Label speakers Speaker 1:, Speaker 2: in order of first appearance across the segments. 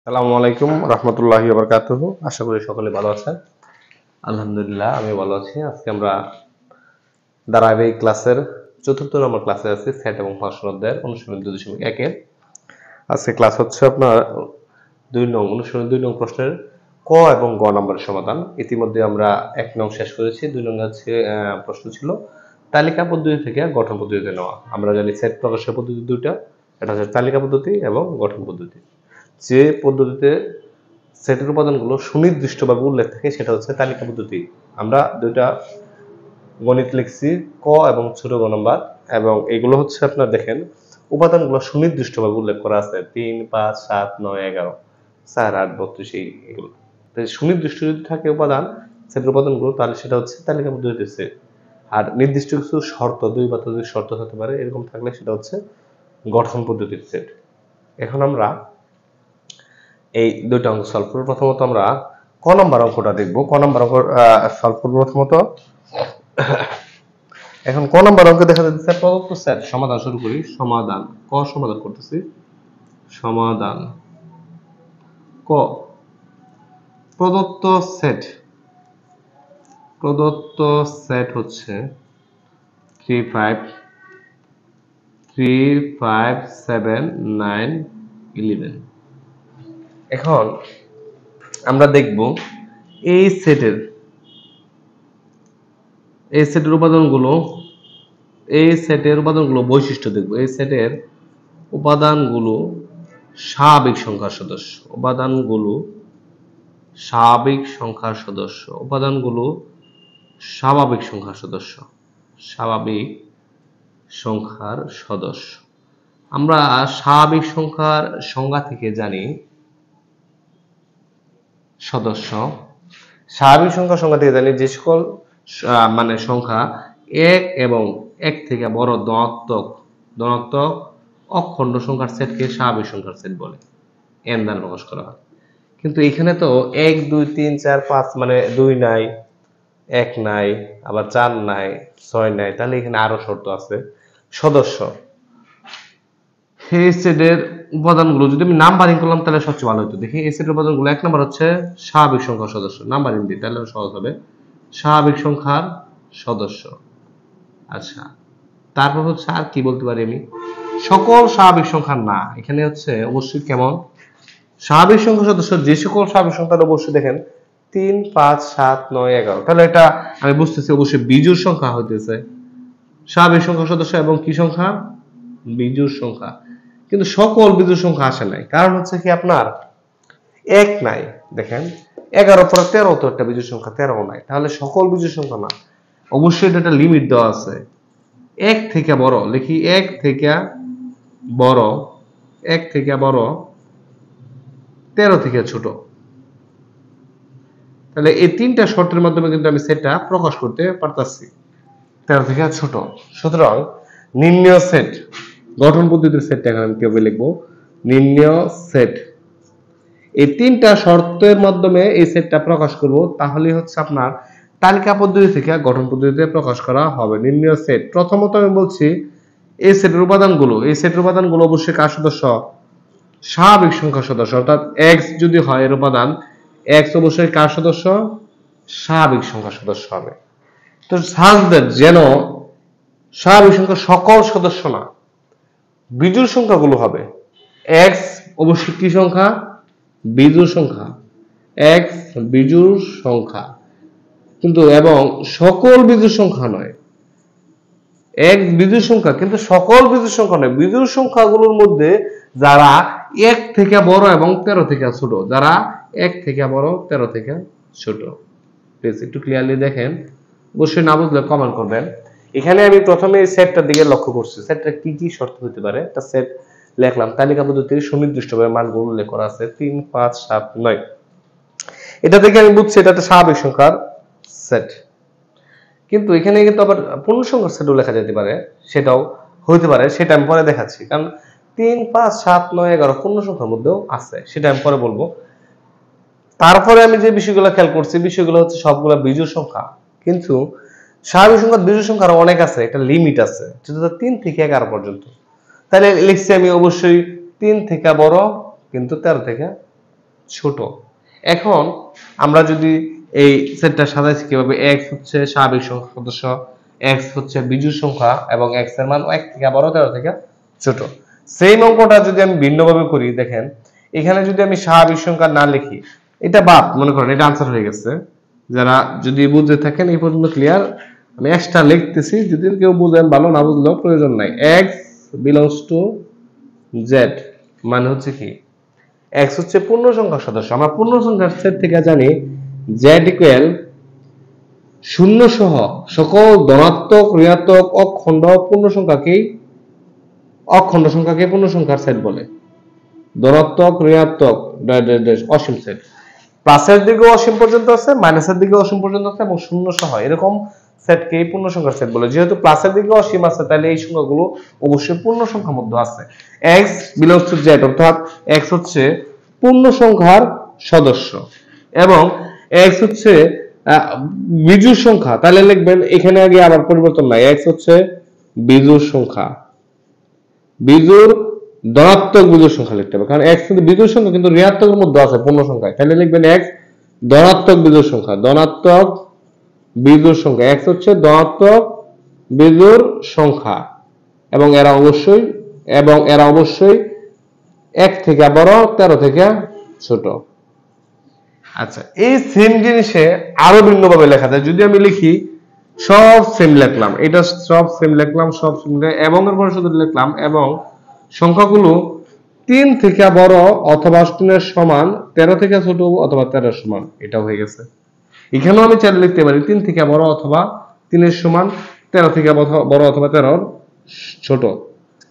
Speaker 1: আসসালামু আলাইকুম রহমতুল্লাহি ওয়া বারাকাতুহু। আশা করি সকলে ভালো আছেন। আলহামদুলিল্লাহ আমি ভালো আছি। আজকে আমরা ধারাবাহিক ক্লাসের ৪র্থ নম্বর ক্লাসে আছি, সেট এবং ফাংশন অধ্যায়ের অনুশীলনী ২.১ এর। আজকে ক্লাস হচ্ছে আপনার অনুশীলনী ২ নং প্রশ্নের ক এবং গ নম্বরের সমাধান। ইতিমধ্যে আমরা ১ নং শেষ করেছি। ২ নং হচ্ছে প্রশ্ন ছিল তালিকা পদ্ধতি থেকে গঠন পদ্ধতিতে নেওয়া। আমরা জানি সেট প্রকাশের পদ্ধতি দুইটা, এটা হচ্ছে তালিকা পদ্ধতি এবং গঠন পদ্ধতি। যে পদ্ধতিতে সেটের উপাদানগুলো সুনির্দিষ্টভাবে উল্লেখ থাকে সেটা হচ্ছে তালিকা পদ্ধতি। আমরা দুইটা গণিত লিখছি, ক এবং ছোট গ নম্বর, এবং এগুলো হচ্ছে আপনার দেখেন উপাদানগুলো সুনির্দিষ্টভাবে উল্লেখ করা আছে ৩, ৫, ৭, ৯, ১১, ৪, ৮, ৩২ এগুলো। তাই সুনির্দিষ্ট যদি থাকে উপাদান, সেটের উপাদানগুলো, তাহলে সেটা হচ্ছে তালিকা পদ্ধতিতে সেট। আর নির্দিষ্ট কিছু শর্ত, ২ বা ততোধিক শর্ত হতে পারে, এরকম থাকলে সেটা হচ্ছে গঠন পদ্ধতির সেট। এখন আমরা এই দুইটা অঙ্ক সলভ করব। প্রথমত আমরা ক নম্বর অঙ্কটা দেখব। ক নম্বর অঙ্ক সলভ করব প্রথমত। এখন ক নম্বর অঙ্কে দেখা যাচ্ছে প্রদত্ত সেট সমাধান শুরু করি। সমাধান ক সমাধান করতেছি। সমাধান ক প্রদত্ত সেট হচ্ছে 3, 5, 7, 9, 11। এখন আমরা দেখব এই সেটের উপাদানগুলো, বৈশিষ্ট্য দেখব। এই সেটের উপাদানগুলো স্বাভাবিক সংখ্যার সদস্য। স্বাভাবিক সংখ্যার সদস্য। আমরা স্বাভাবিক সংখ্যার সংজ্ঞা থেকে জানি যে সকল সংখ্যা ১ এবং ১ থেকে বড় ধনাত্মক অখণ্ড সংখ্যার সেটকে স্বাভাবিক সংখ্যার সেট বলে, n দ্বারা প্রকাশ করা হয়। কিন্তু এখানে তো ১, ২, ৩, ৪, ৫ মানে ২ নাই, ১ নাই, আবার ৪ নাই, ৬ নাই, তাহলে এখানে আরো শর্ত আছে। সদস্য এই সেটের উপাদানগুলো যদি আমি নাম্বারিং করলাম তাহলে সবচেয়ে ভালো হতো। দেখি এই সেটের উপাদানগুলো ১ নম্বর হচ্ছে স্বাভাবিক সংখ্যার সদস্য। নাম্বারিং দিই তাহলে সহজ হবে। স্বাভাবিক সংখ্যার সদস্য। আচ্ছা, তারপর হচ্ছে আর কি বলতে পারি আমি, সকল স্বাভাবিক সংখ্যা না। এখানে হচ্ছে অবশ্যই কেমন স্বাভাবিক সংখ্যার সদস্য, যে সকল স্বাভাবিক সংখ্যা অবশ্যই দেখেন ৩, ৫, ৭, ৯, ১১, তাহলে এটা আমি বুঝতেছি অবশ্যই বিজোড় সংখ্যা হইতেছে স্বাভাবিক সংখ্যার সদস্য। এবং কি সংখ্যা? বিজোড় সংখ্যা। কিন্তু সকল বিজোড় সংখ্যা আসে নাই, কারণ হচ্ছে কি আপনার ১ নাই। দেখেন ১১ পরে ১৩ তো একটা বিজোড় সংখ্যা, ১৩ নাই, তাহলে সকল বিজোড় সংখ্যা না। অবশ্যই এটা একটা লিমিট দেওয়া আছে। ১ থেকে বড় লিখি, ১ থেকে বড় ১৩ থেকে ছোট। তাহলে এই তিনটা শর্তের মাধ্যমে কিন্তু আমি সেটটা প্রকাশ করতে পারতাছি, ১৩ থেকে ছোট। সুতরাং নির্ণয় সেট, গঠন পদ্ধতির সেটটা এখন আমি কিভাবে লিখবো, নির্ণয় সেট। এই তিনটা শর্তের মাধ্যমে এই সেটটা প্রকাশ করব, তাহলে হচ্ছে আপনার তালিকা পদ্ধতি থেকে গঠন পদ্ধতিতে প্রকাশ করা হবে। নির্ণয় সেট, প্রথমত আমি বলছি এই সেটের উপাদানগুলো অবশ্যই কার সদস্য? স্বাভাবিক সংখ্যার সদস্য। অর্থাৎ x যদি হয় এর উপাদান, x অবশ্যই কার সদস্য? স্বাভাবিক সংখ্যার সদস্য হবে। তো যেন স্বাভাবিক সংখ্যার সকল সদস্য না, বিজোড় সংখ্যাগুলো হবে। x অবশ্যই কি সংখ্যা? বিজোড় সংখ্যা। x বিজোড় সংখ্যা, কিন্তু এবং সকল বিজোড় সংখ্যা নয়। x বিজোড় সংখ্যা কিন্তু সকল বিজোড় সংখ্যা নয়। বিজোড় সংখ্যাগুলোর মধ্যে যারা ১ থেকে বড় এবং ১৩ থেকে ছোট, যারা ১ থেকে বড় ১৩ থেকে ছোট। প্লিজ একটু ক্লিয়ারলি দেখেন, অবশ্যই না বুঝলে কমেন্ট করবেন। এখানে আমি প্রথমে এই সেটটার দিকে লক্ষ্য করছি, সেটটা কি কি শর্ত হতে পারে। একটা সেট লিখলাম, তালিকা পদ্ধতির সুনির্দিষ্টভাবে মানগুলো উল্লেখ করা আছে ৩, ৫, ৭, ৯। এটা থেকে আমি বুঝছি এটা একটা স্বাভাবিক সংখ্যার সেট। কিন্তু এখানে কিন্তু আবার পূর্ণ সংখ্যার সেটও লেখা যেতে পারে, সেটাও হইতে পারে, সেটা আমি পরে দেখাচ্ছি। কারণ ৩, ৫, ৭, ৯, ১১ পূর্ণ সংখ্যার মধ্যেও আছে, সেটা আমি পরে বলবো। তারপরে আমি যে বিষয়গুলো খেয়াল করছি, বিষয়গুলো হচ্ছে সবগুলো বিজোড় সংখ্যা, কিন্তু স্বাভাবিক সংখ্যার বিজোড় সংখ্যা অনেক আছে, একটা লিমিট আছে, যেটা ৩ থেকে ১১ পর্যন্ত। তাহলে লিখছি আমি অবশ্যই ৩ থেকে বড় কিন্তু ১৩ থেকে ছোট। এখন আমরা যদি এই সেটটা সাজাইছি কিভাবে, x হচ্ছে স্বাভাবিক সংখ্যা সদস্য, x হচ্ছে বিজোড় সংখ্যা এবং x এর মান 1 থেকে বড় 13 থেকে ছোট। সেম অঙ্কটা যদি আমি ভিন্নভাবে করি, দেখেন এখানে যদি আমি স্বাভাবিক সংখ্যা না লিখি, এটা বাদ মনে করেন, এটা আনসার হয়ে গেছে। যারা যদি বুঝতে থাকেন এই পর্যন্ত ক্লিয়ার, আমি এক্সট্রা লিখতেছি, যদি কেউ বুঝেন ভালো, না বুঝলেও প্রয়োজন নাই। x বিলংস টু z মানে হচ্ছে কি, x হচ্ছে পূর্ণ সংখ্যার সদস্য। আমরা পূর্ণ সংখ্যার সেট থেকে জানি z ইকুয়াল শূন্য সহ সকল ধনাত্মক, ঋণাত্মক, অখণ্ড পূর্ণ সংখ্যাকেই পূর্ণ সংখ্যার সেট বলে। ধনাত্মক, ঋণাত্মক, অসীম সেট, প্লাসের দিকে অসীম পর্যন্ত আছে, মাইনাসের দিকে অসীম পর্যন্ত আছে এবং শূন্য সহ এরকম সেটকে পূর্ণ সংখ্যার সেট বলে। যেহেতু প্লাসের দিকে অসীম আছে, তাহলে এই সংখ্যাগুলো অবশ্যই পূর্ণ সংখ্যার মধ্যে আছে। x বিলংস টু z, অর্থাৎ x হচ্ছে পূর্ণ সংখ্যার সদস্য এবং x হচ্ছে বিজোড় সংখ্যা, তাহলে লিখবেন এখানে আগে আবার পরিবর্তন নাই, x হচ্ছে বিজোড় সংখ্যা, বিজোড় ধনাত্মক বিজোড় সংখ্যা লিখতে হবে, কারণ x কিন্তু বিজোড় সংখ্যা কিন্তু ঋণাত্মকের মধ্যে আছে পূর্ণ সংখ্যায়, তাহলে লিখবেন x ধনাত্মক বিজোড় সংখ্যা, ধনাত্মক বিজোড় সংখ্যা, x হচ্ছে ধনাত্মক বিজোড় সংখ্যা এবং এরা অবশ্যই 1 থেকে বড় 13 থেকে ছোট। আচ্ছা, এই সেম জিনিসে আরো ভিন্নভাবে লেখা যায়। যদি আমি লিখি, সব সেম লিখলাম, এটা সব সেম লিখলাম, সব সেম এবং এর পরে শুধু লিখলাম এবং সংখ্যাগুলো 3 থেকে বড় অথবা 3 এর সমান, 13 থেকে ছোট অথবা 13 এর সমান, এটা হয়ে গেছে। এখানেও আমি চাইলে লিখতে পারি 3 থেকে বড় অথবা 3 এর সমান, 13 থেকে বড় অথবা 13 এর ছোট,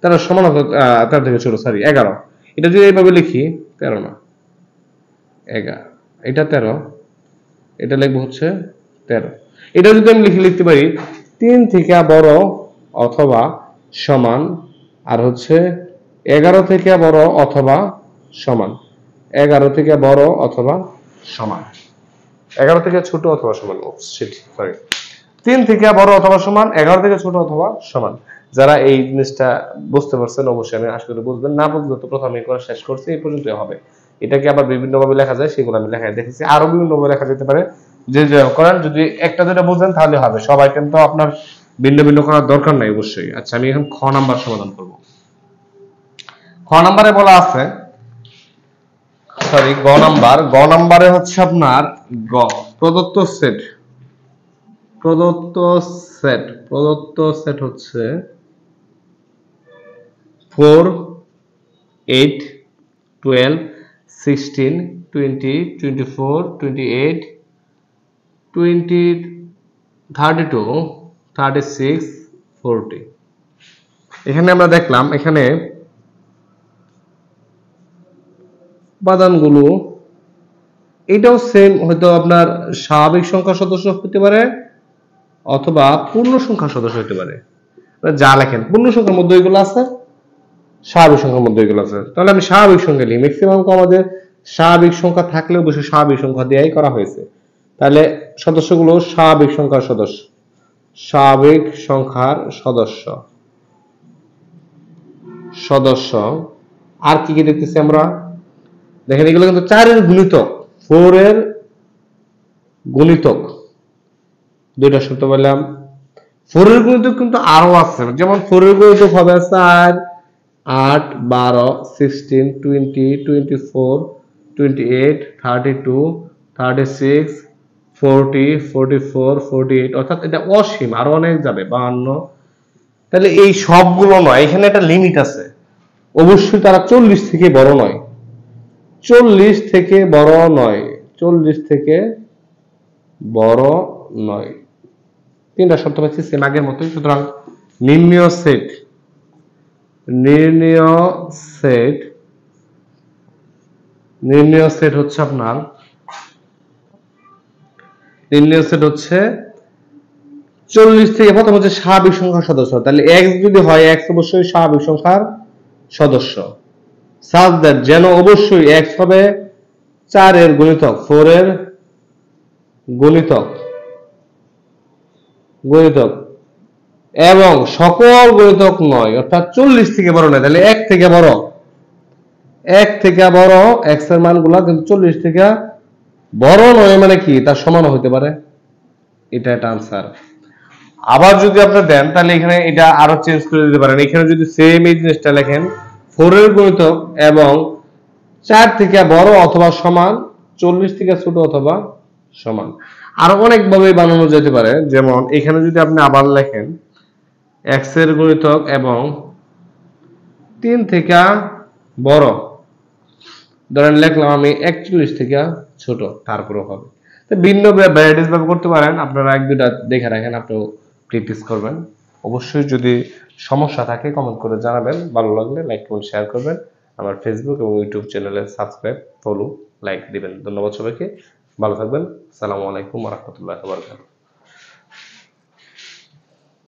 Speaker 1: 13 এর সমান অথবা 13 থেকে ছোট, সরি 11। এটা যদি এইভাবে লিখি, 13 না 11, এটা 13, এটা লিখবো হচ্ছে 13। এটা যদি আমি লিখতে পারি 3 থেকে বড় অথবা সমান, আর হচ্ছে 11 থেকে বড় অথবা সমান, 11 থেকে বড় অথবা সমান, 11 থেকে ছোট অথবা সমান, সরি 3 থেকে বড় অথবা সমান, 11 থেকে ছোট অথবা সমান। যারা এই জিনিসটা বুঝতে পারছেন অবশ্যই আমি আশা করি বুঝবেন, না বুঝলে তো প্রথমে করে শেষ করছি, এই পর্যন্তই হবে। এটাকে আবার বিভিন্ন ভাবে লেখা যায়, সেগুলো আমি লেখায় দেখেছি, আরো বিভিন্ন ভাবে লেখা যেতে পারে। যে করেন, যদি একটা দুটা বুঝেন তাহলে হবে, সব আইটেম তো আপনার ভিন্ন ভিন্ন করার দরকার নাই অবশ্যই। আচ্ছা, আমি এখন খ নাম্বার সমাধান করব। খ নাম্বারে বলা আছে, সরি গ নাম্বারে হচ্ছে আপনার প্রদত্ত সেট হচ্ছে 4, 8, 12, 16, 20, 24, 28, 20, 32, 36, 40। এখানে আমরা দেখলাম, এখানে উপাদানগুলো এটাও সেম, হয়তো আপনার স্বাভাবিক সংখ্যার সদস্য হতে পারে অথবা পূর্ণ সংখ্যার সদস্য হতে পারে। যা লেখেন পূর্ণ সংখ্যার মধ্যে এগুলো আছে, স্বাভাবিক সংখ্যার মধ্যে এগুলো আছে, তাহলে আমি স্বাভাবিক সংখ্যা লিখি। ম্যাক্সিমাম আমাদের স্বাভাবিক সংখ্যা থাকলে অবশ্যই স্বাভাবিক সংখ্যা দিয়েই করা হয়েছে। তাহলে সদস্যগুলো স্বাভাবিক সংখ্যার সদস্য। আর কি কি দেখতেছি আমরা, দেখেন এগুলো কিন্তু 4 এর গুণিতক, 4 এর গুণিতক, দুইটা সূত্র বললাম। 4 এর গুণিতক কিন্তু আরো আছে, যেমন 4 এর গুণিতক হবে 4, 8, 12, 16, 20, 24, 28, 32, 36, 40, 44, 48, অর্থাৎ এটা অসীম, আরো অনেক যাবে, 52। তাহলে এই সবগুলো নয়, এখানে একটা লিমিট আছে, অবশ্যই তারা 40 থেকে বড় নয়, 40 থেকে বড় নয়, 40 থেকে বড় নয়। তিনটা শর্ত পাচ্ছি সেম আগের মতোই। সুতরাং নির্ণয় সেট হচ্ছে আপনার, নির্ণয় সেট হচ্ছে 40 থেকে, প্রথম হচ্ছে স্বাভাবিক সংখ্যার সদস্য, তাহলে x যদি হয়, x অবশ্যই স্বাভাবিক সংখ্যার সদস্য, such that যেন অবশ্যই x হবে 4 এর গুণিতক, 4 এর গুণিতক এবং সকল গুণিতক নয়, অর্থাৎ 40 থেকে বড় নয়, তাহলে 1 থেকে বড় 1 থেকে বড় x এর মানগুলো কিন্তু 40 থেকে বড় নয় মানে কি তার সমান হতে পারে, এটা একটা আনসার। আবার যদি আপনি দেন তাহলে এখানে এটা আরো চেঞ্জ করে দিতে পারেন, এখানে যদি সেম এই জিনিসটা লেখেন 4 এর গুণিতক এবং 4 থেকে বড় অথবা সমান, 40 থেকে ছোট অথবা সমান। আরো অনেক ভাবে বানানো যেতে পারে, যেমন এখানে যদি আপনি আবার লেখেন x এর গুণিতক এবং 3 থেকে বড়, ধরেন লিখলাম আমি 41 থেকে ছোট, তারপরেও হবে। তো ভিন্ন ভ্যারাইটিস ভাবে করতে পারেন, আপনারা এক দুটা দেখে রাখেন, আপনি প্র্যাকটিস করবেন। অবশ্যই যদি সমস্যা থাকে কমেন্ট করে জানাবেন, ভালো লাগলে লাইক কমেন্ট শেয়ার করবেন, আমার ফেসবুক এবং ইউটিউব চ্যানেলে সাবস্ক্রাইব, ফলো, লাইক দিবেন। ধন্যবাদ সবাইকে, ভালো থাকবেন। আসসালামু আলাইকুম ওয়া রাহমাতুল্লাহি ওয়া বারাকাতুহু।